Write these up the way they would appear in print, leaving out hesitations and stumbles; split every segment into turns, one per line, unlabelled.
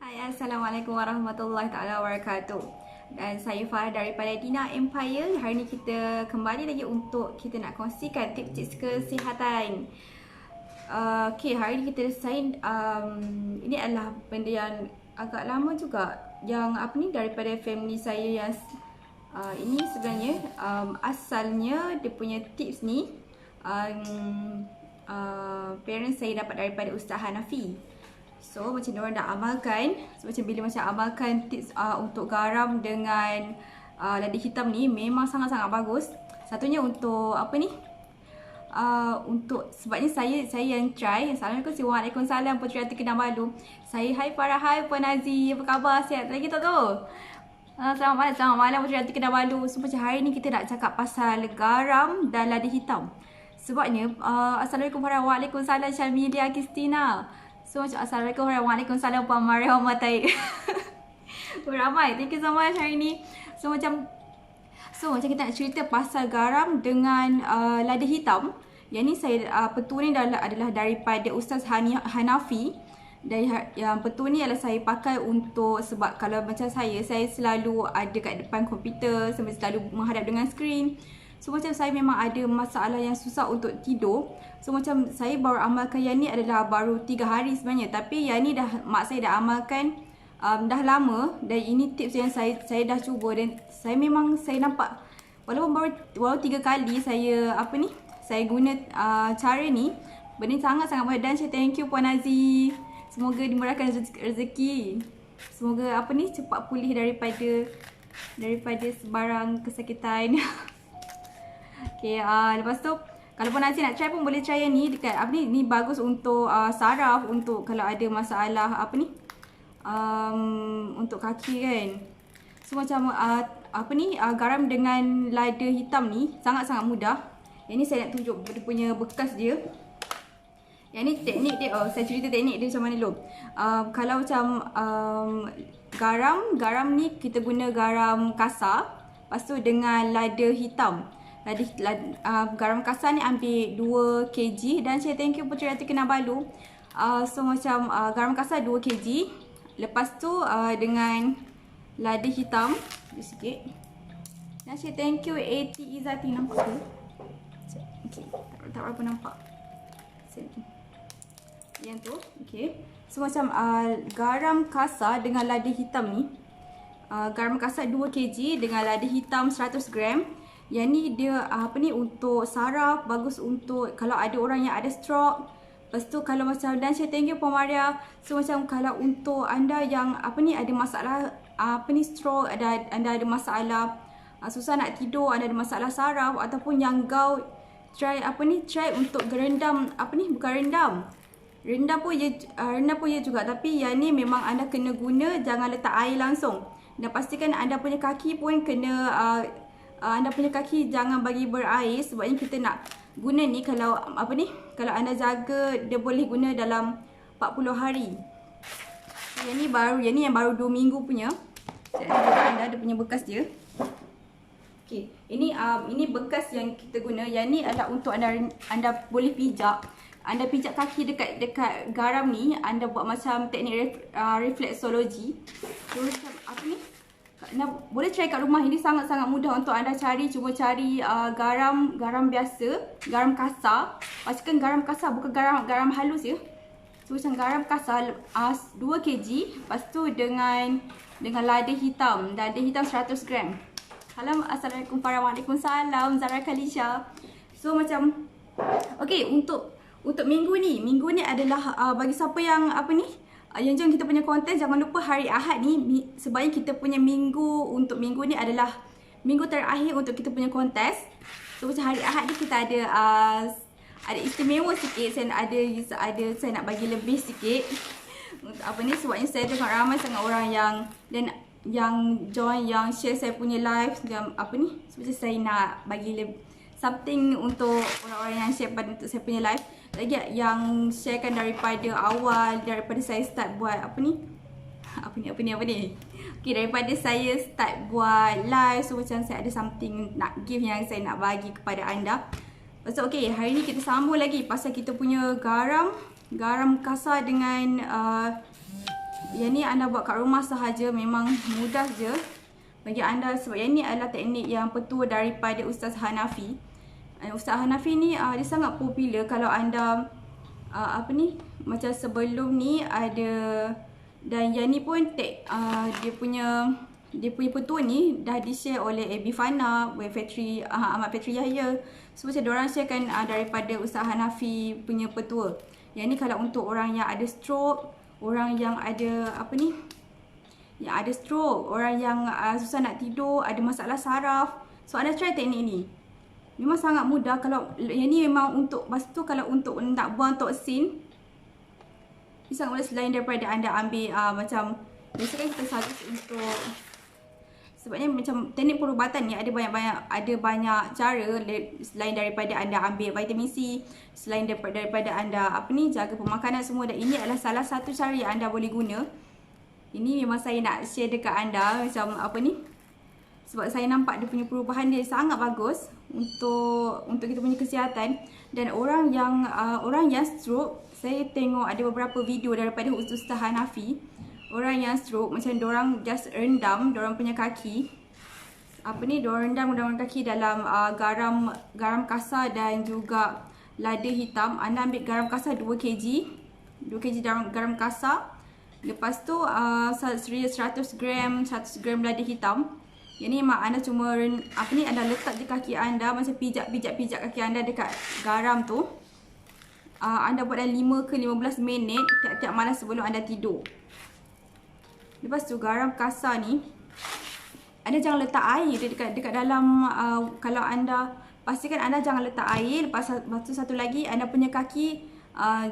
Hai, Assalamualaikum warahmatullahi taala wabarakatuh. Dan saya Farah daripada Dina Empire. Hari ni kita kembali lagi untuk kita nak kongsikan tips-tips kesihatan. Okay, hari ni kita ini adalah benda yang agak lama juga, yang daripada family saya yang ini sebenarnya asalnya dia punya tips ni parents saya dapat daripada Ustaz Hanafi. So macam diorang dah amalkan. So macam bila amalkan tips untuk garam dengan lada hitam ni memang sangat-sangat bagus. Satunya untuk untuk sebabnya saya yang try. Assalamualaikum, waalaikumsalam Puteri Hati Kinabalu. Saya hai Farah, hai Puan Aziz, apa khabar? Sihat lagi tak tu? Selamat malam Puteri Hati Kinabalu. So macam hari ni kita nak cakap pasal garam dan lada hitam. Sebabnya Assalamualaikum Farah, waalaikumsalam Syamilia Kristina. So macam Assalamualaikum, waalaikumsalam Puan Mariam Matai. Ramai, thank you so much hari ni. So macam kita nak cerita pasal garam dengan lada hitam. Yang ni saya petua ni adalah daripada Ustaz Hanafi. Yang petua ni adalah saya pakai untuk, sebab kalau macam saya selalu ada kat depan komputer, saya selalu menghadap dengan skrin. So macam saya memang ada masalah yang susah untuk tidur. So macam saya baru amalkan yang ni adalah baru 3 hari sebenarnya. Tapi yang ni mak saya dah amalkan dah lama. Dan ini tips yang saya dah cuba. Dan saya nampak walaupun baru 3 kali saya saya guna cara ni, benda ni sangat-sangat mudah. Dan saya thank you Puan Aziz. Semoga dimurahkan rezeki. Semoga cepat pulih daripada sebarang kesakitan. Okay, lepas tu kalau Puan Aziz nak try pun boleh try yang ni dekat ni bagus untuk saraf, untuk kalau ada masalah untuk kaki kan. So macam garam dengan lada hitam ni sangat-sangat mudah. Yang ni saya nak tunjuk dia punya bekas dia. Yang ni teknik dia, saya cerita teknik dia macam mana dulu. Kalau macam garam ni kita guna garam kasar, lepas tu dengan lada hitam. Garam kasar ni ambil 2 kg. Dan saya thank you Puteri Hati Kinabalu. So macam garam kasar 2 kg. Lepas tu dengan lada hitam sikit. Dan saya thank you AT Izati. Nampak ke? Okay, tak berapa nampak. Yang tu, okay. So macam garam kasar dengan lada hitam ni, garam kasar 2 kg dengan lada hitam 100 gram. Yang ni dia untuk saraf, bagus untuk kalau ada orang yang ada stroke. Lepas tu kalau macam, dan saya thank you Puan Maria. So macam kalau untuk anda yang ada masalah stroke, anda ada masalah susah nak tidur, anda ada masalah saraf ataupun yang gout, try try untuk gerendam, bukan rendam. Rendam pun ya juga, tapi yang ni memang anda kena guna, jangan letak air langsung. Dan pastikan anda punya kaki pun kena anda punya kaki jangan bagi berair, sebabnya kita nak guna ni kalau kalau anda jaga, dia boleh guna dalam 40 hari. Yang ni yang baru 2 minggu punya. Saya tunjuk anda dia punya bekas dia. Okey, ini bekas yang kita guna. Yang ni adalah untuk anda boleh pijak. Anda pijak kaki dekat garam ni, anda buat macam teknik refleksologi. So macam boleh try kat rumah. Ini sangat-sangat mudah untuk anda cari. Cuba cari garam biasa, garam kasar. Pastikan garam kasar, bukan garam halus ya. So macam garam kasar 2 kg. Lepas tu dengan lada hitam. Lada hitam 100 gram. Assalamualaikum Farah, waalaikumsalam Zara Khalisha. So macam okay, untuk minggu ni adalah bagi siapa yang yang join kita punya konten, jangan lupa hari Ahad ni, sebabnya kita punya untuk minggu ni adalah minggu terakhir untuk kita punya kontes. So macam hari Ahad ni kita ada istimewa sikit. Saya nak bagi lebih sikit untuk sebabnya saya tengok ramai sangat orang yang join, yang share saya punya live, yang so macam saya nak bagi something untuk orang-orang yang share untuk saya punya live. Lagi yang sharekan daripada awal, daripada saya start buat Okay, daripada saya start buat live. So macam saya ada something nak give yang saya nak bagi kepada anda. So okay, hari ni kita sambung lagi pasal kita punya garam kasar dengan Yang ni anda buat kat rumah sahaja, memang mudah je bagi anda, sebab yang ni adalah teknik yang petua daripada Ustaz Hanafi. Ustaz Hanafi ni dia sangat popular kalau anda macam sebelum ni ada, dan yang ni pun dia punya petua ni dah di-share oleh Abi Fana, Ahmad Fatri Yahya. So macam diorang sharekan daripada Ustaz Hanafi punya petua. Yang ni kalau untuk orang yang ada stroke, orang yang ada orang yang susah nak tidur, ada masalah saraf. So anda try teknik ni. Memang sangat mudah. Kalau yang ni memang untuk, lepas tu kalau untuk nak buang toksin, ni sangat mudah selain daripada anda ambil macam biasa kan kita suggest untuk, sebabnya macam teknik perubatan ni ada banyak cara selain daripada anda ambil vitamin C, selain daripada anda jaga pemakanan semua, dan ini adalah salah satu cara yang anda boleh guna. Ini memang saya nak share dekat anda macam sebab saya nampak dia punya perubahan dia sangat bagus untuk kita punya kesihatan. Dan orang yang stroke, saya tengok ada beberapa video daripada Ustaz Hanafi. Orang yang stroke macam diorang just rendam diorang punya kaki. Diorang rendam kaki dalam garam kasar dan juga lada hitam. Anda ambil garam kasar 2 kg garam kasar. Lepas tu 100 gram lada hitam. Yang ni memang anda cuma anda letak di kaki anda, macam pijak kaki anda dekat garam tu. Anda buat dalam 5 ke 15 minit tiap-tiap malam sebelum anda tidur. Lepas tu garam kasar ni anda jangan letak air dekat dalam. Kalau anda pastikan anda jangan letak air. Lepas tu satu lagi, anda punya kaki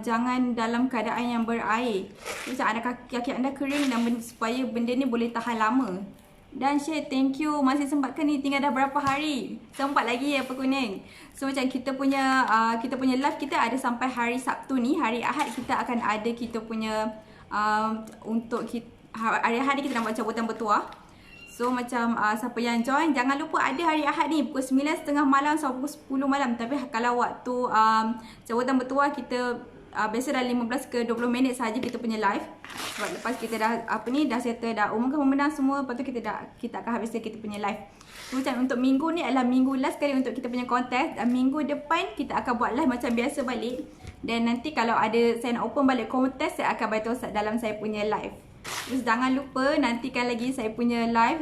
jangan dalam keadaan yang berair. Macam kaki anda kering, dan supaya benda ni boleh tahan lama. Dan Syed, thank you masih sempatkan ni, tinggal dah berapa hari? Sempat lagi ya Pak Kuning. So macam kita punya live kita ada sampai hari Sabtu ni. Hari Ahad kita akan ada kita punya hari-hari kita nak buat cabutan bertuah. So macam siapa yang join, jangan lupa ada hari Ahad ni pukul 9.30 malam sampai pukul 10 malam. Tapi kalau waktu cabutan bertuah kita biasa dah 15 ke 20 minit saja kita punya live. Sebab lepas kita dah dah settle, dah umumkan pemenang semua, lepas tu kita akan habiskan kita punya live. So macam untuk minggu ni adalah minggu last kali untuk kita punya kontes, dan minggu depan kita akan buat live macam biasa balik. Dan nanti kalau ada saya nak open balik kontes, saya akan beritahu dalam saya punya live. Terus jangan lupa nantikan lagi saya punya live.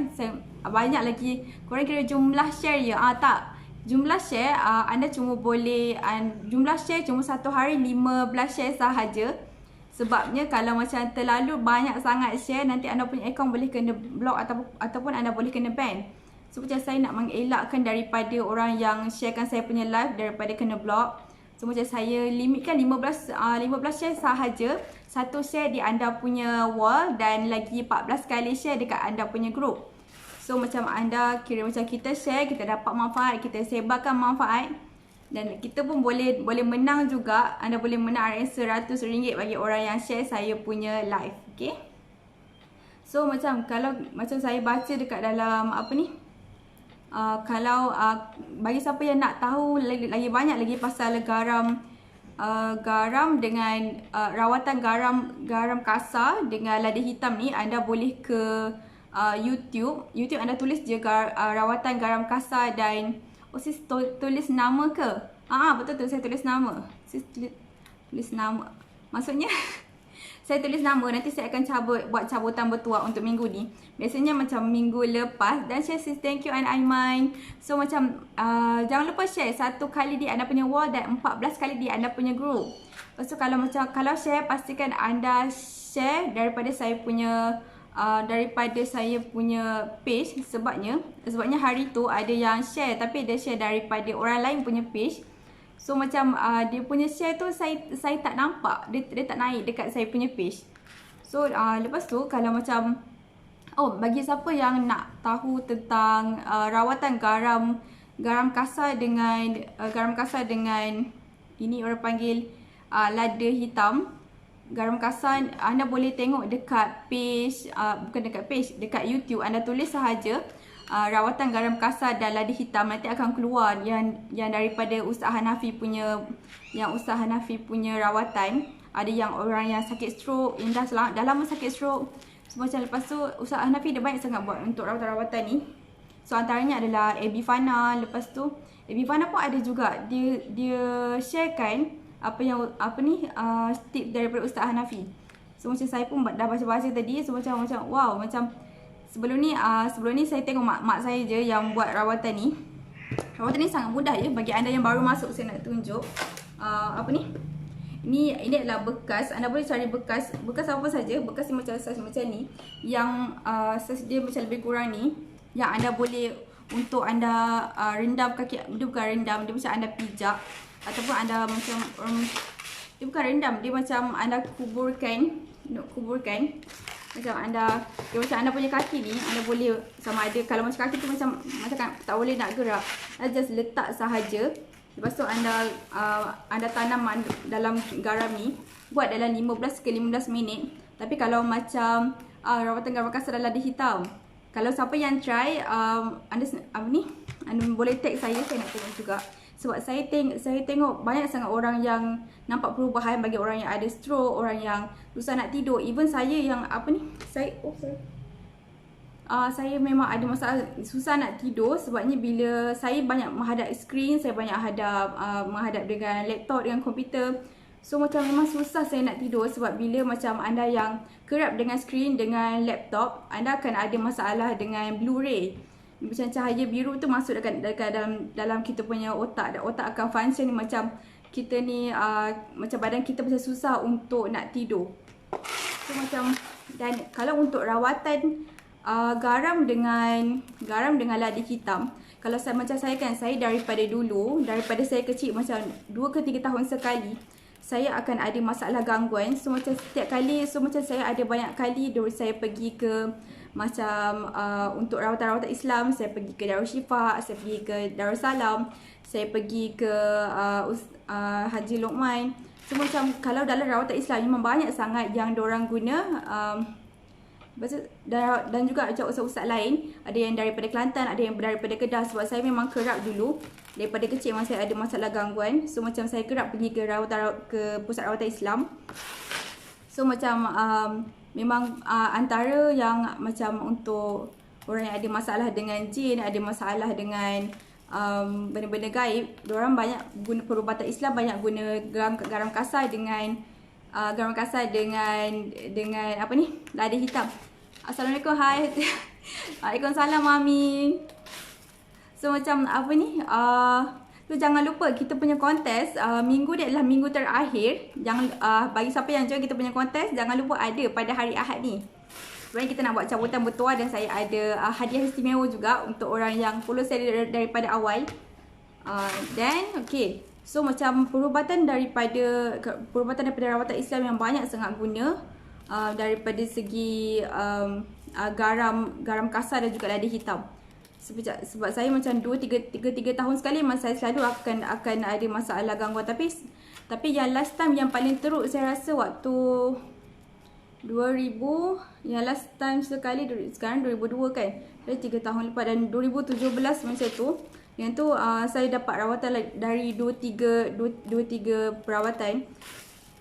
Banyak lagi. Korang kira jumlah share ya? Tak. Jumlah share anda cuma boleh jumlah share cuma satu hari 15 share sahaja. Sebabnya kalau macam terlalu banyak sangat share, nanti anda punya akaun boleh kena block ataupun anda boleh kena ban. So macam saya nak mengelakkan daripada orang yang sharekan saya punya live daripada kena block. So macam saya limitkan 15 share sahaja. Satu share di anda punya wall, dan lagi 14 kali share dekat anda punya group. So macam anda kira macam kita share, kita dapat manfaat, kita sebarkan manfaat. Dan kita pun boleh menang juga. Anda boleh menang RM100 bagi orang yang share saya punya live. Okay. So macam macam saya baca dekat dalam kalau bagi siapa yang nak tahu lagi banyak lagi pasal garam dengan rawatan garam kasar dengan lada hitam ni, anda boleh ke YouTube anda tulis je rawatan garam kasar dan sis tulis nama ke? Betul tu, saya tulis nama. Sis tulis nama. Maksudnya saya tulis nama, nanti saya akan buat cabutan bertuah untuk minggu ni. Biasanya macam minggu lepas. Dan share sis, thank you Aiman. So macam jangan lupa share 1 kali di anda punya wall dan 14 kali di anda punya group. Lepas tu kalau share, pastikan anda share daripada saya punya page. Sebabnya hari tu ada yang share, tapi dia share daripada orang lain punya page. So macam dia punya share tu saya tak nampak, dia tak naik dekat saya punya page. So lepas tu kalau macam bagi siapa yang nak tahu tentang rawatan garam kasar dengan ini orang panggil lada hitam, garam kasar, anda boleh tengok dekat page, dekat YouTube. Anda tulis sahaja rawatan garam kasar dan lada hitam, nanti akan keluar yang daripada Ustaz Hanafi punya rawatan. ada yang orang yang sakit stroke, yang dah lama sakit stroke. So macam lepas tu Ustaz Hanafi dia banyak sangat buat untuk rawatan-rawatan ni. So antaranya adalah Abi Fana. Lepas tu Abi Fana pun ada juga, dia sharekan tips daripada Ustaz Hanafi. So macam saya pun dah baca-baca tadi. So macam wow, macam sebelum ni saya tengok mak saya je yang buat rawatan ni. Rawatan ni sangat mudah je. Bagi anda yang baru masuk, saya nak tunjuk Ini adalah bekas. Anda boleh cari bekas apa saja. Bekas ni macam saiz macam ni, yang saiz dia macam lebih kurang ni, yang anda boleh untuk anda rendam kaki. Dia bukan rendam, dia macam anda pijak, ataupun anda macam dia bukan rendam, dia macam anda kuburkan. Macam anda punya kaki ni, anda boleh sama ada, kalau macam kaki tu macam tak boleh nak gerak, anda just letak sahaja. Lepas tu anda tanam dalam garam ni, buat dalam 15 ke 15 minit. Tapi kalau macam rawatan garam kasar dalam lada hitam, kalau siapa yang try, anda boleh tag saya nak tengok juga. Sebab saya tengok banyak sangat orang yang nampak perubahan bagi orang yang ada stroke, orang yang susah nak tidur. Even saya yang saya memang ada masalah susah nak tidur, sebabnya bila saya banyak menghadap skrin, saya banyak menghadap dengan laptop, dengan komputer. So macam memang susah saya nak tidur, sebab bila macam anda yang kerap dengan skrin, dengan laptop, anda akan ada masalah dengan blue ray. Macam cahaya biru tu masuk dekat dalam kita punya otak, dan otak akan function macam kita ni macam badan kita macam susah untuk nak tidur. So macam, dan kalau untuk rawatan garam dengan lada hitam, kalau macam saya kan, saya daripada saya kecil, macam 2 ke 3 tahun sekali saya akan ada masalah gangguan. So macam setiap kali, macam saya ada banyak kali saya pergi ke macam untuk rawatan-rawatan Islam. Saya pergi ke Darul Shifa, saya pergi ke Darussalam, saya pergi ke Haji Luqman. So macam kalau dalam rawatan Islam memang banyak sangat yang diorang guna, dan juga macam ustaz-ustaz lain, ada yang daripada Kelantan, ada yang daripada Kedah. Sebab saya memang kerap dulu, daripada kecil memang saya ada masalah gangguan. So macam saya kerap pergi ke pusat rawatan Islam. So macam memang antara yang macam untuk orang yang ada masalah dengan jin, ada masalah dengan benda-benda gaib, diorang banyak guna perubatan Islam, banyak guna garam kasar dengan lada hitam. Assalamualaikum, hai. Waalaikumsalam Mami. So macam tu jangan lupa kita punya kontes minggu ni adalah minggu terakhir. Jangan bagi siapa yang join kita punya kontes, jangan lupa ada pada hari Ahad ni. Sebenarnya kita nak buat cabutan bertuah, dan saya ada hadiah istimewa juga untuk orang yang follow saya daripada awal. Dan okay, so macam perubatan daripada rawatan Islam yang banyak sangat guna, daripada segi garam kasar dan juga lada hitam. Sebab saya macam 3 tahun sekali memang saya selalu akan ada masalah gangguan. Tapi yang last time yang paling teruk saya rasa waktu 2000, yang last time sekali sekarang 2002 kan, dari 3 tahun lepas, dan 2017 macam tu. Yang tu saya dapat rawatan dari 2-3 perawatan.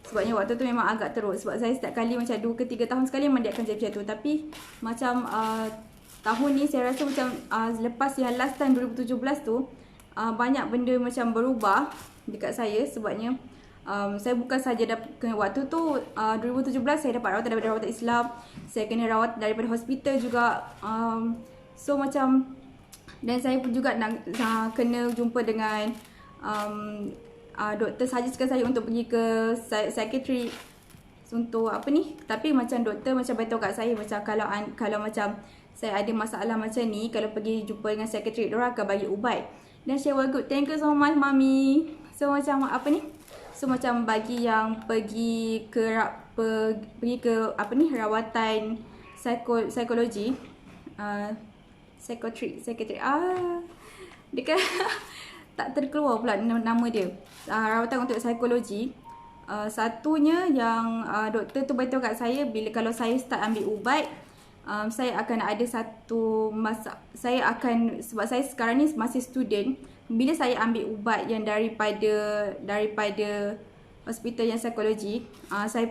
Sebabnya waktu tu memang agak teruk. Sebab saya setiap kali macam 2 ke 3 tahun sekali memang dia akan jadi macam tu. Tapi macam tahun ni saya rasa macam lepas yang last time 2017 tu, banyak benda macam berubah dekat saya. Sebabnya saya bukan saja kena waktu tu 2017 saya dapat rawatan daripada rawatan Islam, saya kena rawat daripada hospital juga. So macam, dan saya pun juga kena jumpa dengan doktor suggestkan saya untuk pergi ke psychiatric untuk tapi macam doktor macam beritahu kat saya macam kalau macam saya ada masalah macam ni, kalau pergi jumpa dengan psychiatric, diorang akan bagi ubat. Dan saya well good, thank you so much Mami. So macam so macam bagi yang pergi ke rawatan psikologi, psychiatric dekat tak terkeluar pula nama dia. Rawatan untuk psikologi. Satunya yang doktor tu beritahu kat saya, kalau saya start ambil ubat, saya akan ada satu masa, sebab saya sekarang ni masih student, bila saya ambil ubat yang daripada hospital yang psikologi. Saya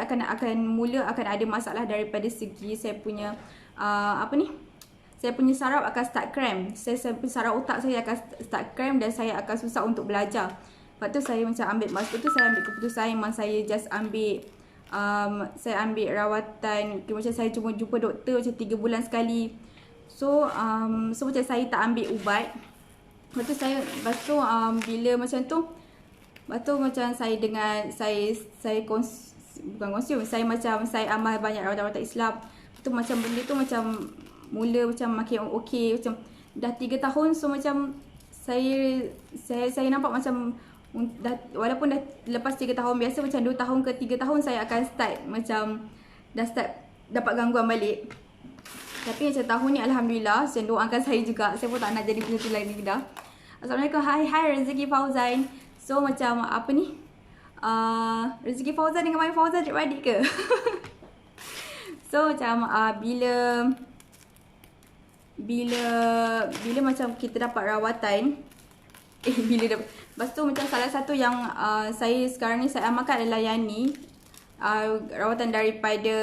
akan mula ada masalah daripada segi saya punya saya punya saraf akan start cramp. Saya punya saraf otak saya akan start cramp dan saya akan susah untuk belajar. Lepas tu saya macam saya ambil keputusan memang saya just ambil saya ambil rawatan. Macam saya cuma jumpa doktor macam 3 bulan sekali. So macam saya tak ambil ubat. Lepas tu bila macam tu, lepas tu macam saya dengan saya amal banyak rawatan-rawatan Islam. Tu macam benda tu macam mula macam makin okey, macam dah 3 tahun. So macam saya nampak macam walaupun dah lepas 3 tahun, biasa macam 2 tahun ke 3 tahun saya akan start macam dah start dapat gangguan balik. Tapi macam tahun ni alhamdulillah, macam doakan saya juga. Saya pun tak nak jadi macam tu lagi dah. Assalamualaikum. Hai Rezeki Fauzan. So macam Rezeki Fauzan dengan Mai Fauzan adik-beradik ke? So macam bila macam kita dapat rawatan, lepas tu macam salah satu yang saya sekarang ni saya amalkan adalah yang ni, rawatan daripada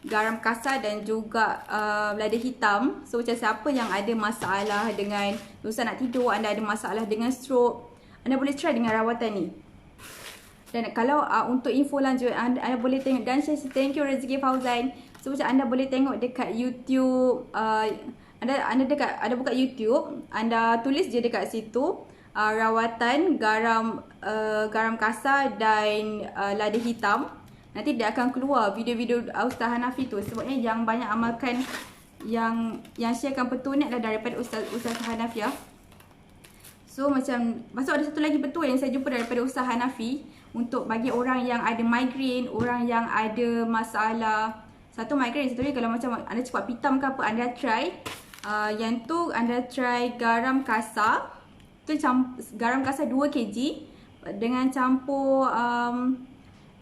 garam kasar dan juga lada hitam. So macam siapa yang ada masalah dengan susah nak tidur, anda ada masalah dengan stroke, anda boleh try dengan rawatan ni. Dan kalau untuk info lanjut, anda boleh tengok. Dan thank you Rezeki Fauzan. So macam anda boleh tengok dekat YouTube, anda buka YouTube, anda tulis je dekat situ rawatan garam kasar dan lada hitam. Nanti dia akan keluar video-video Ustaz Hanafi tu. Sebabnya yang banyak amalkan, yang sharekan petua ni adalah daripada Ustaz Hanafi ya. So macam, masuk ada satu lagi petua yang saya jumpa daripada Ustaz Hanafi untuk bagi orang yang ada migraine, orang yang ada masalah, satu migraine, satu lagi kalau macam anda cepat pitam ke apa, anda try yang tu, anda try garam kasar. Tu garam kasar 2 kg dengan campur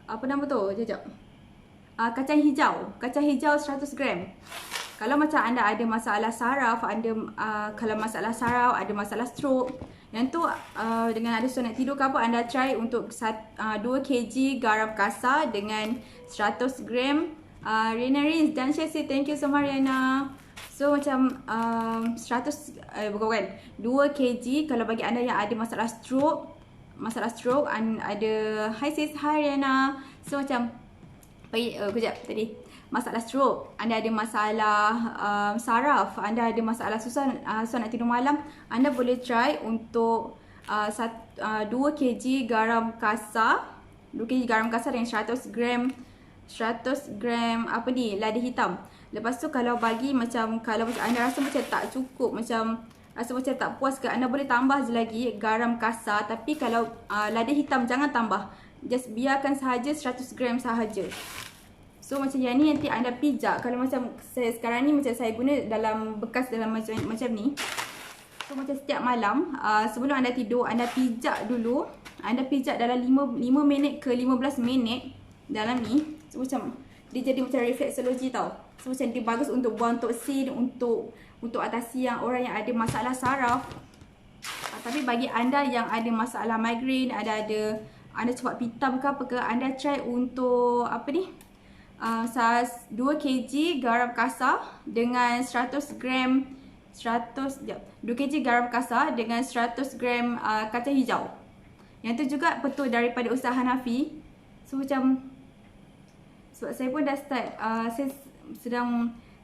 apa nama tu? Sekejap. Kacang hijau 100 gram. Kalau macam anda ada masalah saraf, kalau masalah saraf, ada masalah stroke, yang tu dengan ada susah nak tidur ke apa, anda try untuk 2 kg garam kasar dengan 100 gram Rina Riz dan Shesi. Thank you so much Riana. So macam 2 kg kalau bagi anda yang ada masalah stroke, ada hai sis, hai Riana. So macam kejap tadi, masalah stroke, anda ada masalah saraf, anda ada masalah susah nak tidur malam, anda boleh try untuk 2 kg garam kasar, 2 kg garam kasar dengan 100 gram lada hitam. Lepas tu kalau macam anda rasa macam tak cukup, rasa macam tak puas ke, anda boleh tambah je lagi garam kasar. Tapi kalau lada hitam jangan tambah, just biarkan sahaja 100 gram sahaja. So macam yang ni nanti anda pijak. Kalau macam saya sekarang ni, macam saya guna dalam bekas dalam macam ni. So macam setiap malam sebelum anda tidur, anda pijak dulu. Anda pijak dalam 5 minit ke 15 minit dalam ni. So macam dia jadi macam refleksologi tau. So macam dia bagus untuk buang toksin, untuk atasi yang orang yang ada masalah saraf. Tapi bagi anda yang ada masalah migraine, anda cepat pitam ke apa ke, anda try untuk 2 kg garam kasar dengan 100 gram 2 kg garam kasar dengan 100 gram kacang hijau. Yang tu juga petua daripada Ustaz Hanafi. So macam, sebab saya pun dah start,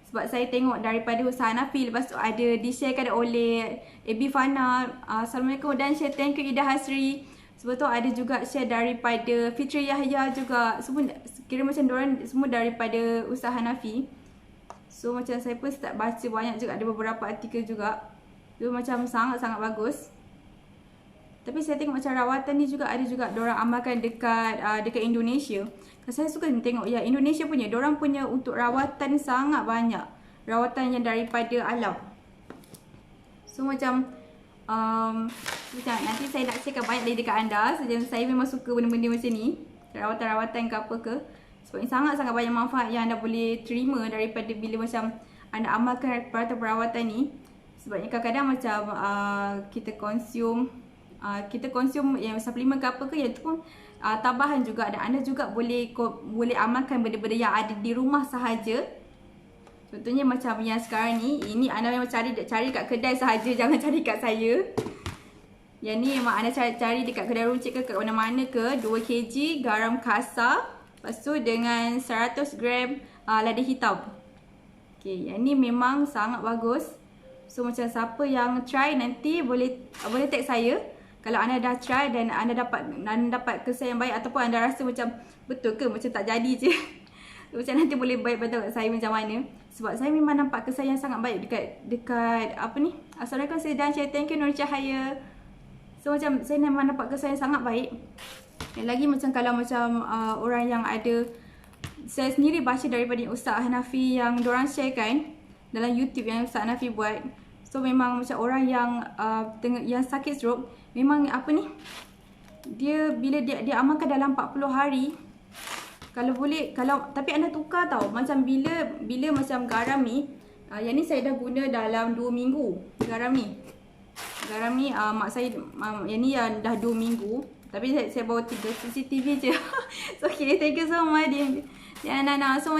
sebab saya tengok daripada Ustaz Hanafi, lepas tu ada di-sharekan oleh Abi Fana. Assalamualaikum dan share, thank you Ida Hasri. Sebab tu ada juga share daripada Fitri Yahya juga. Semua kira macam diorang semua daripada Ustaz Hanafi. So macam saya pun start baca banyak juga, ada beberapa artikel juga. So macam sangat-sangat bagus. Tapi saya tengok macam rawatan ni juga ada juga diorang amalkan dekat Indonesia. Saya suka tengok ya Indonesia punya, diorang punya untuk rawatan sangat banyak. Rawatan yang daripada alam. So macam nanti saya nak sharekan banyak lagi dekat anda. Saya memang suka benda-benda macam ni, rawatan-rawatan ke apa ke. Sebab ni sangat-sangat banyak manfaat yang anda boleh terima daripada bila macam anda amalkan perawatan ni. Sebabnya kadang-kadang macam kita consume kita konsum yang suplemen ke apa ke, yang tu pun tambahan juga, dan anda juga boleh amalkan benda-benda yang ada di rumah sahaja. Contohnya macam yang sekarang ni, ini anda memang cari kat kedai sahaja, jangan cari kat saya. Yang ni memang anda cari dekat kedai runcit ke kat mana-mana ke. 2 kg garam kasar, lepas tu dengan 100 gram lada hitam. Okay, yang ni memang sangat bagus. So macam siapa yang try nanti boleh tag saya. Kalau anda dah try dan anda dapat kesan yang baik, ataupun anda rasa macam betul ke macam tak jadi je. Macam nanti boleh beritahu kat saya macam mana. Sebab saya memang nampak kesan yang sangat baik dekat apa ni. Assalamualaikum Sedan Syah, thank you Nur Cahaya. So macam saya memang nampak kesan yang sangat baik. Dan lagi macam kalau macam orang yang ada, saya sendiri baca daripada Ustaz Hanafi yang diorang share kan dalam YouTube yang Ustaz Hanafi buat. So memang macam orang yang sakit stroke, memang apa ni, dia bila dia amalkan dalam 40 hari, kalau boleh, tapi anda tukar tau. Macam bila macam garam ni, yang ni saya dah guna dalam 2 minggu. Garam ni mak saya, yang ni dah 2 minggu. Tapi saya bawa 3 CCTV je. So okay, thank you so much dia Nana. So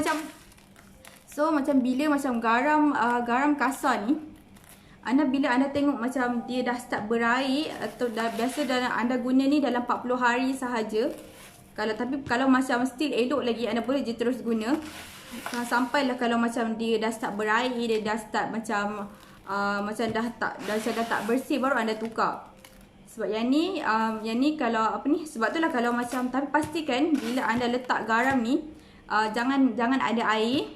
macam bila macam garam kasar ni, bila anda tengok macam dia dah start berair, atau biasa anda guna ni dalam 40 hari sahaja. Tapi kalau macam still elok lagi, anda boleh je terus guna. Sampailah kalau macam dia dah start berair, dia dah start macam dah tak bersih, baru anda tukar. Sebab yang ni kalau apa ni, sebab tu lah kalau macam, tapi pastikan bila anda letak garam ni, jangan ada air.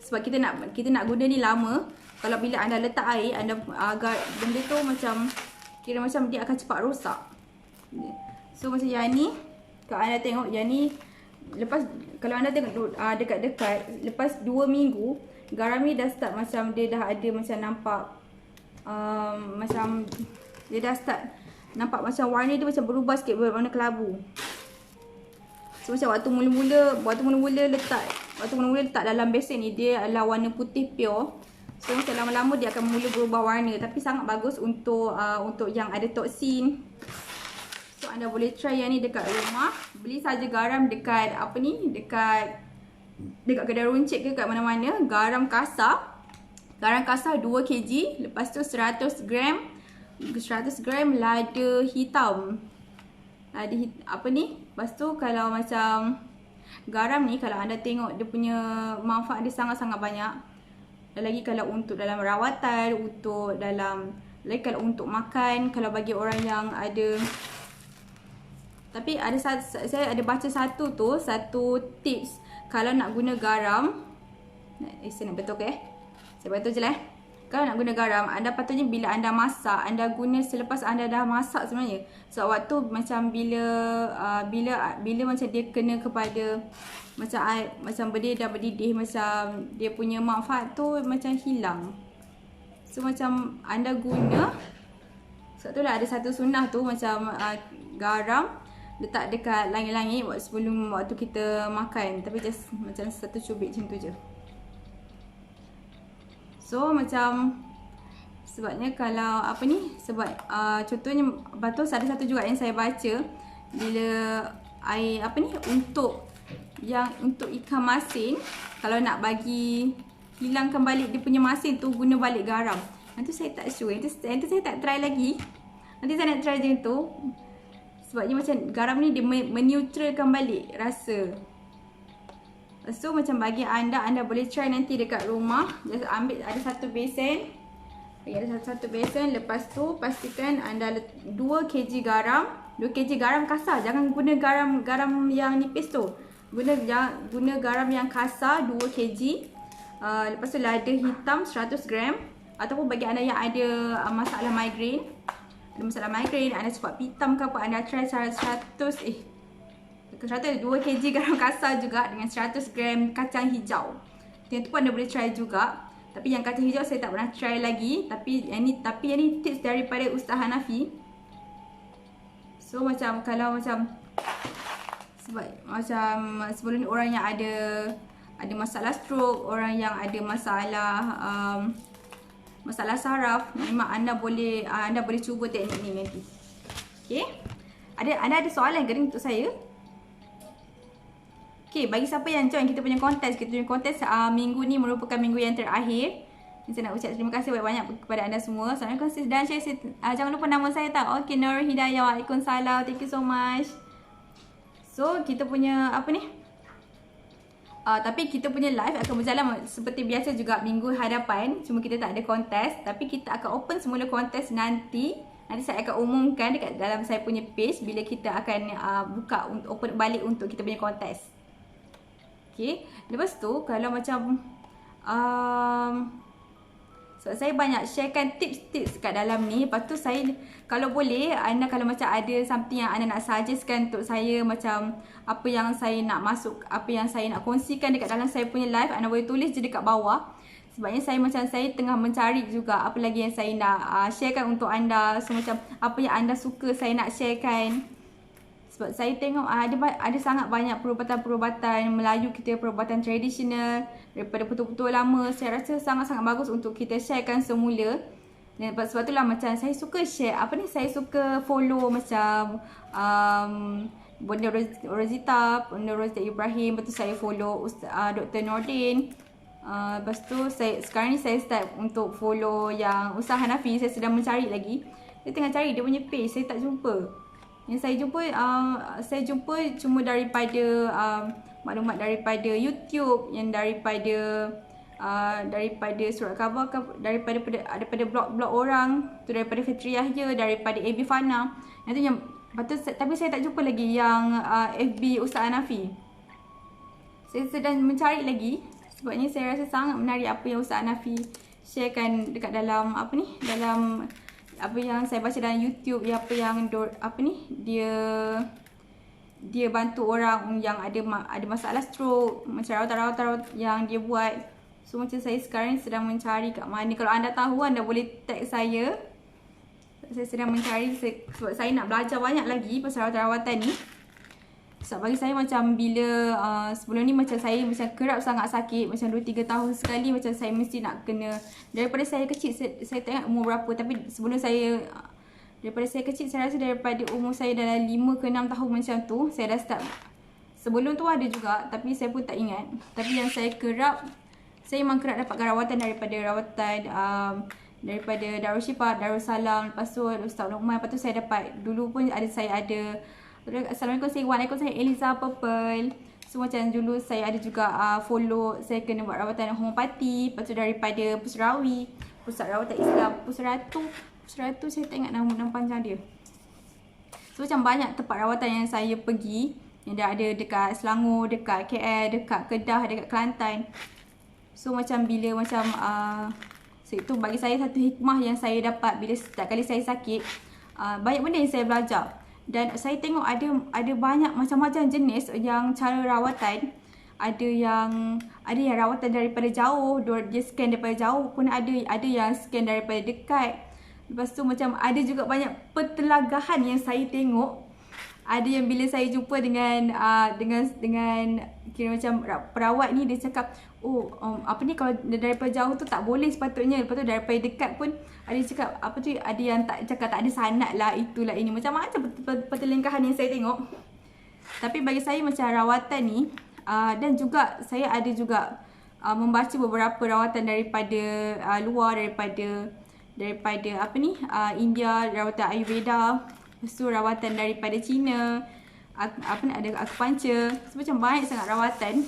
Sebab kita nak guna ni lama. Kalau bila anda letak air, benda tu macam kira macam dia akan cepat rosak. So macam yang ni, kalau anda tengok yang ni, kalau anda tengok dekat-dekat, lepas 2 minggu, garam ni dah start macam dia dah ada macam nampak macam dia dah start nampak macam warna dia macam berubah sikit, berwarna kelabu. So macam waktu mula-mula letak dalam besen ni, dia adalah warna putih pure. So macam lama-lama dia akan mula berubah warna. Tapi sangat bagus untuk yang ada toksin. So anda boleh try yang ni dekat rumah. Beli saja garam dekat dekat kedai runcit ke kat mana-mana. Garam kasar 2 kg. Lepas tu 100 gram lada hitam. Lepas tu kalau macam garam ni, kalau anda tengok dia punya manfaat dia sangat-sangat banyak. Dan lagi kalau untuk dalam rawatan, kalau untuk makan, kalau bagi orang yang ada. Tapi saya ada baca satu tips kalau nak guna garam. Saya nak betul ke? Saya betul je lah. Kalau nak guna garam, anda patutnya bila anda masak, anda guna selepas anda dah masak sebenarnya. So waktu macam bila macam dia kena kepada macam benda dah berdidih, macam dia punya manfaat tu macam hilang. So macam anda guna, sebab tu lah ada satu sunnah tu macam garam letak dekat langit-langit sebelum waktu kita makan. Tapi just macam satu cubit macam tu je. So macam sebabnya kalau sebab contohnya betul ada satu juga yang saya baca, bila air untuk ikan masin, kalau nak bagi hilangkan balik dia punya masin tu, guna balik garam. Nanti saya tak sure, nanti saya tak try lagi. Nanti saya nak try macam tu. Sebabnya macam garam ni dia meneutralkan balik rasa. So macam bagi anda boleh try nanti dekat rumah. Just ambil ada satu besen. Ada satu besen. Lepas tu pastikan anda 2 kg garam. 2 kg garam kasar. Jangan guna garam yang nipis tu. Guna garam yang kasar 2 kg. Lepas tu lada hitam 100 gram. Ataupun bagi anda yang ada masalah migraine. Anda cepat pitam ke apa, anda try 2 kg garam kasar juga dengan 100 gram kacang hijau. Yang tu pun anda boleh try juga. Tapi yang kacang hijau saya tak pernah try lagi. Tapi yang ni tips daripada Ustaz Hanafi. So macam kalau macam sebab macam sebelum ni orang yang ada masalah stroke, orang yang ada masalah saraf, memang anda boleh cuba teknik ni nanti. Okay. Anda ada soalan ke untuk saya? Okay, bagi siapa yang join kita punya kontes, minggu ni merupakan minggu yang terakhir. Saya nak ucap terima kasih banyak-banyak kepada anda semua. Assalamualaikum dan jangan lupa nama saya tak. Okay, Nur Hidayah. Waalaikumsalam. Thank you so much. So, kita punya apa ni? Tapi kita punya live akan berjalan seperti biasa juga minggu hadapan. Cuma kita tak ada kontes. Tapi kita akan open semula kontes nanti. Nanti saya akan umumkan dekat dalam saya punya page bila kita akan buka untuk open balik untuk kita punya kontes. Okay. Lepas tu kalau macam sebab saya banyak sharekan tips-tips kat dalam ni. Lepas tu saya, kalau boleh, anda kalau macam ada something yang anda nak suggestkan untuk saya, macam apa yang saya nak masuk, apa yang saya nak kongsikan dekat dalam saya punya live, anda boleh tulis je dekat bawah. Sebabnya saya tengah mencari juga apa lagi yang saya nak sharekan untuk anda. So macam apa yang anda suka saya nak sharekan. Sebab saya tengok ada sangat banyak perubatan-perubatan Melayu kita, perubatan tradisional daripada betul-betul lama. Saya rasa sangat-sangat bagus untuk kita sharekan semula. Dan sebab itulah macam saya suka share, saya suka follow macam Bonda Rosita, Bonda Rosita Ibrahim. Lepas tu saya follow Dr. Nordin. Lepas tu sekarang ni saya start untuk follow yang Ustaz Hanafi. Saya sedang mencari lagi. Saya tengah cari dia punya page, saya tak jumpa. Yang saya jumpa cuma daripada maklumat daripada YouTube, yang daripada surat khabar, daripada blog-blog orang, tu daripada Fitriah je, daripada AB Fana. Itu yang tapi saya tak jumpa lagi yang FB Ustaz Hanafi. Saya sedang mencari lagi sebabnya saya rasa sangat menarik apa yang Ustaz Hanafi sharekan dekat dalam dalam apa yang saya baca dalam YouTube, apa yang dia bantu orang yang ada masalah stroke, macam rawatan-rawatan yang dia buat. So macam saya sekarang sedang mencari kat mana. Kalau anda tahu, anda boleh tag saya. Saya sedang mencari sebab saya nak belajar banyak lagi pasal rawatan-rawatan ni. Sebab bagi saya macam bila sebelum ni macam saya macam kerap sangat sakit, macam 2-3 tahun sekali macam saya mesti nak kena. Daripada saya kecil, saya tak ingat umur berapa, tapi daripada saya kecil, saya rasa daripada umur saya dalam 5 ke 6 tahun macam tu, saya dah start. Sebelum tu ada juga, tapi saya pun tak ingat. Tapi yang saya memang kerap dapatkan rawatan daripada Darul Syifa, Darussalam, lepas tu Ustaz Luqman. Lepas tu saya dapat, dulu pun saya ada Assalamualaikum Sri. Waalaikumsalam Eliza Purple. So macam dulu saya ada juga follow, saya kena buat rawatan homopati. Lepas tu daripada Pusrawi, Pusat Rawatan Islam Pusratu saya tak ingat nama panjang dia. So macam banyak tempat rawatan yang saya pergi, yang dah ada dekat Selangor, dekat KL, dekat Kedah, dekat Kelantan. So macam bila macam itu bagi saya satu hikmah yang saya dapat bila setiap kali saya sakit. Banyak benda yang saya belajar. Dan saya tengok ada banyak macam-macam jenis yang cara rawatan. Ada yang rawatan daripada jauh, dia scan daripada jauh pun ada yang scan daripada dekat. Lepas tu macam ada juga banyak pertelagahan yang saya tengok. Ada yang bila saya jumpa dengan kira macam perawat ni, dia cakap, kalau daripada jauh tu tak boleh sepatutnya. Lepas tu daripada dekat pun ada cakap ada yang tak cakap tak ada sanad lah, itulah ini. Macam-macam pertelingkahan yang saya tengok. Tapi bagi saya macam rawatan ni, dan juga saya ada juga membaca beberapa rawatan daripada luar, daripada India, rawatan Ayurveda. Lepas tu rawatan daripada China, ada acupuncture. So, macam banyak sangat rawatan.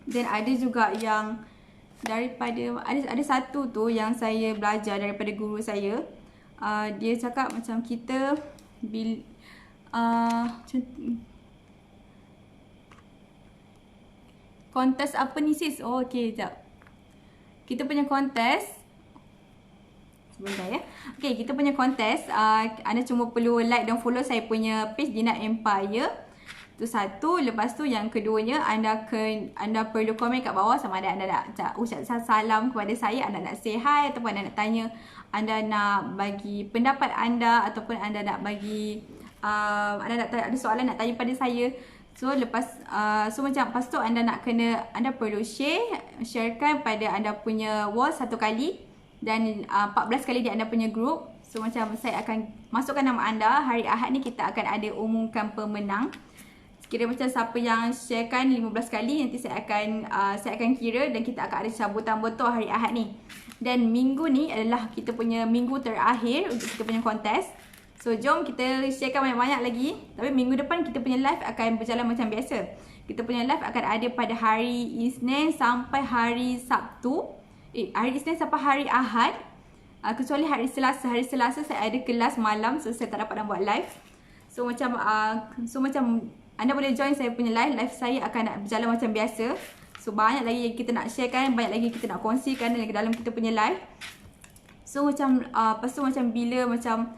Dan ada juga yang daripada, ada satu tu yang saya belajar daripada guru saya. Dia cakap macam kita kontes apa ni sis? Oh okey, sekejap. Kita punya kontes sebentar ya. Okay, kita punya kontes. Anda cuma perlu like dan follow saya punya page Dina Empire. Itu satu. Lepas tu yang keduanya, anda perlu komen kat bawah sama ada anda nak ucap salam kepada saya, anda nak say hi, ataupun anda nak tanya, anda nak bagi pendapat anda, ataupun anda nak bagi anda nak ada soalan nak tanya pada saya. So lepas macam lepas tu anda perlu sharekan pada anda punya wall satu kali. Dan 14 kali di anda punya group. So macam saya akan masukkan nama anda. Hari Ahad ni kita akan ada umumkan pemenang. Kira macam siapa yang sharekan 15 kali, nanti saya akan kira dan kita akan ada cabutan botol hari Ahad ni. Dan minggu ni adalah kita punya minggu terakhir untuk kita punya kontes. So jom kita sharekan banyak-banyak lagi. Tapi minggu depan kita punya live akan berjalan macam biasa. Kita punya live akan ada pada hari Isnin sampai hari Sabtu. Hari Isnin sampai hari Ahad. Kecuali hari Selasa. Hari Selasa saya ada kelas malam, so saya tak dapat nak buat live. So macam anda boleh join saya punya live. Live saya akan berjalan macam biasa. So banyak lagi yang kita nak sharekan, banyak lagi kita nak kongsikan dalam kita punya live. So macam lepas tu macam bila macam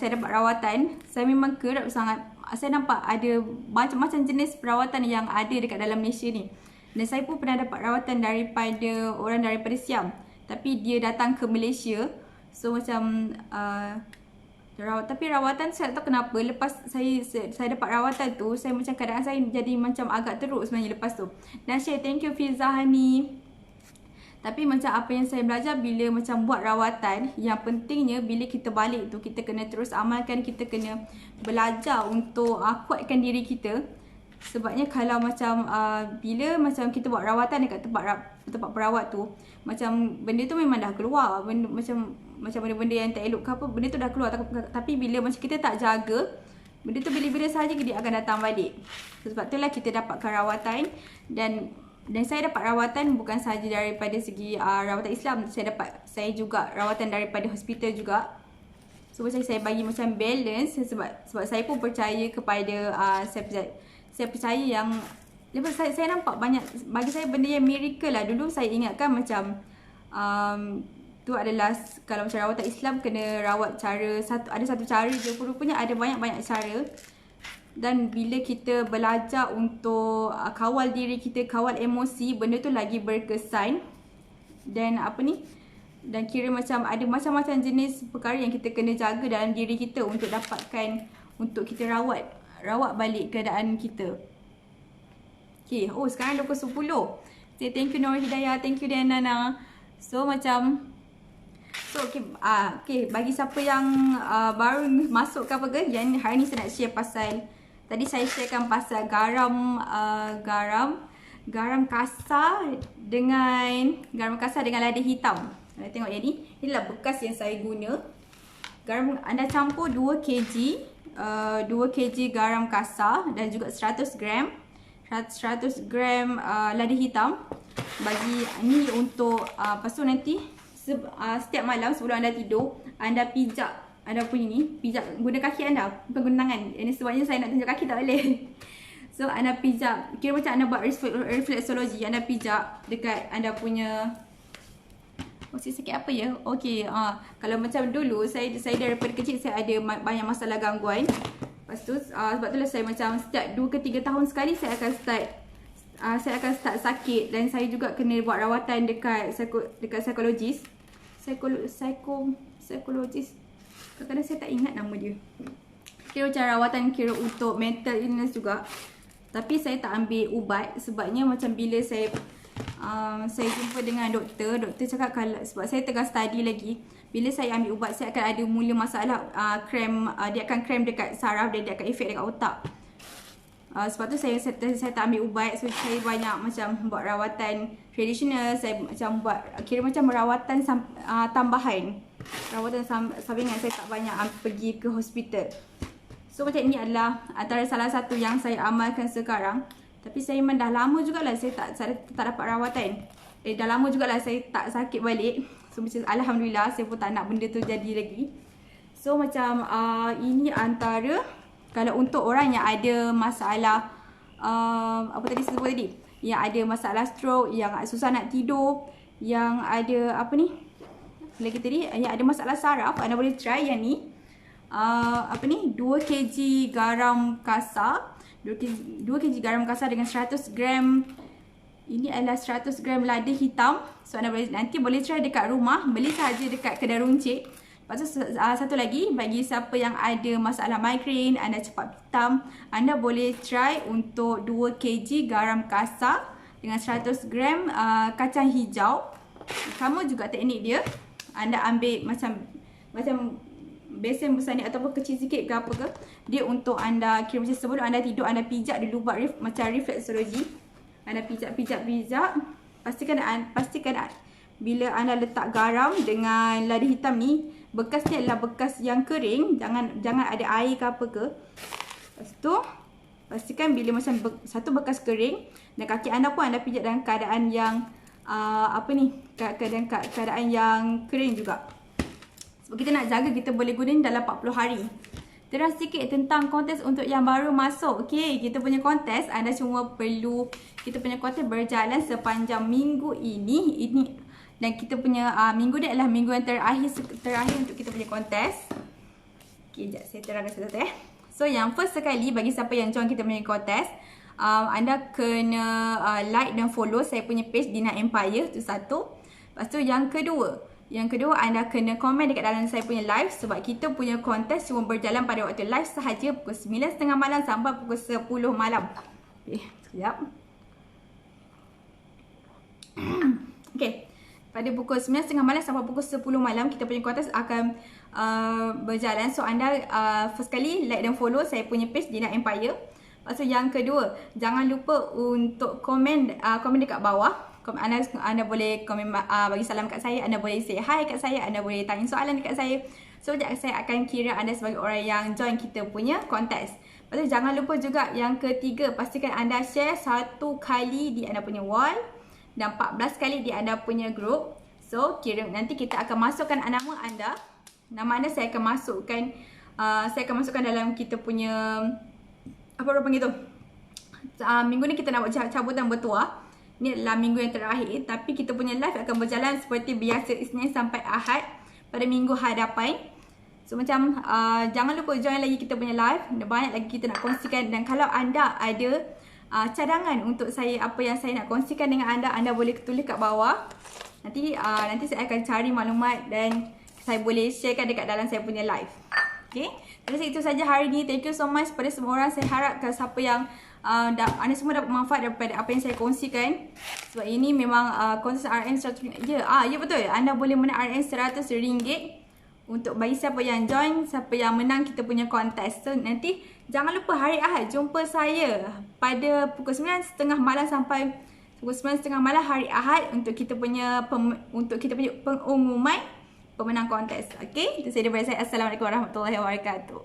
saya dapat rawatan, saya memang kerap sangat. Saya nampak ada macam-macam jenis perawatan yang ada dekat dalam Malaysia ni. Dan saya pun pernah dapat rawatan daripada orang daripada Siam, tapi dia datang ke Malaysia. So macam tapi rawatan saya tak tahu kenapa, lepas saya dapat rawatan tu, saya macam keadaan saya jadi macam agak teruk sebenarnya lepas tu. Dan share, thank you Fiza Hani. Tapi macam apa yang saya belajar bila macam buat rawatan, yang pentingnya bila kita balik tu, kita kena terus amalkan, kita kena belajar untuk kuatkan diri kita. Sebabnya kalau macam bila macam kita buat rawatan dekat tempat perawat tu, macam benda tu memang dah keluar, benda macam benda-benda yang tak elok ke apa, benda tu dah keluar. Tapi bila macam kita tak jaga, benda tu bila-bila sahaja dia akan datang balik. Sebab itulah kita dapatkan rawatan. Dan saya dapat rawatan bukan sahaja daripada segi rawatan Islam, saya juga rawatan daripada hospital juga. So macam saya bagi macam balance, sebab saya pun percaya kepada saya percaya yang lepas saya nampak banyak, bagi saya benda yang miracle lah. Dulu saya ingatkan macam tu adalah kalau macam rawatan Islam kena rawat ada satu cara je, rupanya ada banyak-banyak cara. Dan bila kita belajar untuk kawal diri kita, kawal emosi, benda tu lagi berkesan. Dan dan kira macam ada macam-macam jenis perkara yang kita kena jaga dalam diri kita untuk dapatkan, untuk kita rawat balik keadaan kita. Okay, sekarang pukul 10. Say thank you Nur Hidayah, thank you Diana. So okay, bagi siapa yang baru masuk ke apa ke, yang hari ni saya nak share pasal, tadi saya sharekan pasal garam kasar dengan lada hitam. Anda tengok yang ni, inilah bekas yang saya guna. Garam anda campur 2 kg garam kasar dan juga 100 gram lada hitam. Bagi ni untuk lepas tu nanti setiap malam sebelum anda tidur, anda pijak anda punya ni, pijak guna kaki anda, bukan guna tangan. Ini sebabnya saya nak tunjuk kaki tak boleh. So anda pijak, kira macam anda buat refleksologi, anda pijak dekat anda punya sakit apa ya? Okey, kalau macam dulu saya daripada kecil saya ada banyak masalah gangguan. Lepas tu sebab itulah saya macam setiap 2 ke 3 tahun sekali saya akan start sakit. Dan saya juga kena buat rawatan dekat psikologis. Kadang-kadang saya tak ingat nama dia. Kira macam rawatan untuk mental illness juga. Tapi saya tak ambil ubat sebabnya macam bila saya jumpa dengan doktor cakap kalau sebab saya tengah study lagi, bila saya ambil ubat saya akan ada mula masalah dia akan krem dekat saraf dan dia akan efek dekat otak. Sebab tu saya tak ambil ubat. So saya banyak macam buat rawatan tradisional, saya macam buat kira macam rawatan tambahan, rawatan sampingan. Saya tak banyak pergi ke hospital. So macam ini adalah antara salah satu yang saya amalkan sekarang. Tapi saya memang dah lama jugalah saya tak dapat rawatan. Dah lama jugalah saya tak sakit balik. So macam alhamdulillah, saya pun tak nak benda tu jadi lagi. So macam ini antara, kalau untuk orang yang ada masalah apa tadi saya sebut tadi, yang ada masalah stroke, yang susah nak tidur, yang ada lagi tadi, yang ada masalah saraf, anda boleh try yang ni. 2 kg garam kasar, 2 kg garam kasar dengan 100 gram, ini adalah 100 gram lada hitam. So anda nanti boleh try dekat rumah, beli sahaja dekat kedai runcit. Lepas tu satu lagi, bagi siapa yang ada masalah migraine, anda cepat hitam, anda boleh try untuk 2 kg garam kasar dengan 100 gram kacang hijau. Kamu juga teknik dia, anda ambil macam macam besen besar ni ataupun kecil sikit ke apa ke, dia untuk anda kira macam sebelum anda tidur, anda pijak di lubang macam refleksologi. Anda pijak. Pastikan bila anda letak garam dengan lada hitam ni, bekas ni adalah bekas yang kering, jangan ada air ke apa ke. Lepas tu pastikan bila macam satu bekas kering dan kaki anda pun anda pijak dalam keadaan yang keadaan yang kering juga. Sebab kita nak jaga kita boleh guna ni dalam 40 hari. Terus sikit tentang kontes untuk yang baru masuk. Okey, kita punya kontes anda cuma perlu, kita punya kontes berjalan sepanjang minggu ini dan kita punya minggu ni adalah minggu yang terakhir untuk kita punya kontes. Okey, sekejap saya terangkan satu-satu So yang first sekali, bagi siapa yang join kita punya kontes, anda kena like dan follow saya punya page Dina Empire, tu satu. Lepas tu yang kedua anda kena komen dekat dalam saya punya live, sebab kita punya kontes cuma berjalan pada waktu live sahaja, pukul 9.30 malam sampai pukul 10 malam. Sekejap. Okay, pada pukul 9.30 malam sampai pukul 10 malam kita punya kontes akan berjalan. So anda first kali like dan follow saya punya page Dina Empire. Lepas tu yang kedua, jangan lupa untuk komen dekat bawah. Anda boleh komen bagi salam kat saya, anda boleh say hi kat saya, anda boleh tanya soalan dekat saya. So saya akan kira anda sebagai orang yang join kita punya kontes. Lepas tu jangan lupa juga yang ketiga, pastikan anda share 1 kali di anda punya wall dan 14 kali di anda punya group. So kira nanti kita akan masukkan nama anda saya akan masukkan dalam kita punya apa orang panggil tu, minggu ni kita nak buat cabutan bertuah. Ni adalah minggu yang terakhir, tapi kita punya live akan berjalan seperti biasa Isnin sampai Ahad pada minggu hadapan. So macam jangan lupa join lagi kita punya live, banyak lagi kita nak kongsikan. Dan kalau anda ada cadangan untuk saya, apa yang saya nak kongsikan dengan anda boleh tulis kat bawah. Nanti saya akan cari maklumat dan saya boleh sharekan dekat dalam saya punya live. Okay, jadi itu saja hari ni. Thank you so much pada semua orang. Saya harapkan siapa yang anda semua dapat manfaat daripada apa yang saya kongsikan. Sebab ini memang kontes RM 100. Ya betul. Anda boleh menang RM 100 ringgit untuk bagi siapa yang join, siapa yang menang kita punya kontes. So nanti jangan lupa hari Ahad jumpa saya pada pukul 9.30 malam sampai pukul 9.30 malam hari Ahad untuk kita punya pengumuman pemenang kontes. Okey, itu saja daripada saya. Assalamualaikum warahmatullahi wabarakatuh.